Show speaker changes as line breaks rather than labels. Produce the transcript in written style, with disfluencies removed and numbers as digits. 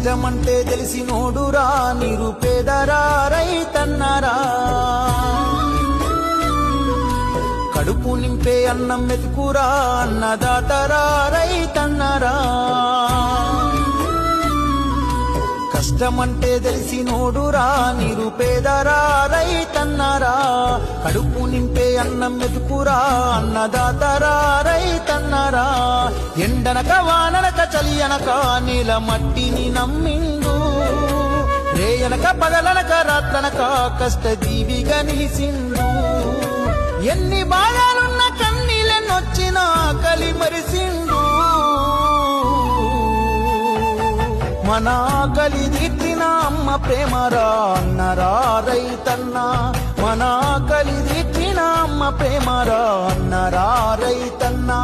కష్టమంటే తెలిసినోడురా నిరుపేదరా రైతన్నరా కడుపు నింపే అన్నం మెతుకురా అన్నదాతరా రైతన్నరా కష్టమంటే తెలిసినోడురా నిరుపేదరా రైతన్నరా కడుపు నింపే అన్నం మెతుకురా అన్నదాతరా రైతన్నరా ఎండనక వాననక చలియనక నీల మట్టిని నమ్మిండు రేయనక పగలనక రాత్రనక కష్టజీవిగా నిలిసిండు ఎన్ని బాధలున్న కన్నీళ్ళనొచ్చినా ఆకలి మరిసిండు మన ఆకలి తీర్చిన అమ్మ ప్రేమరా అన్నరా రైతన్న మన ఆకలి తీర్చిన అమ్మ ప్రేమరా అన్నరా రైతన్నా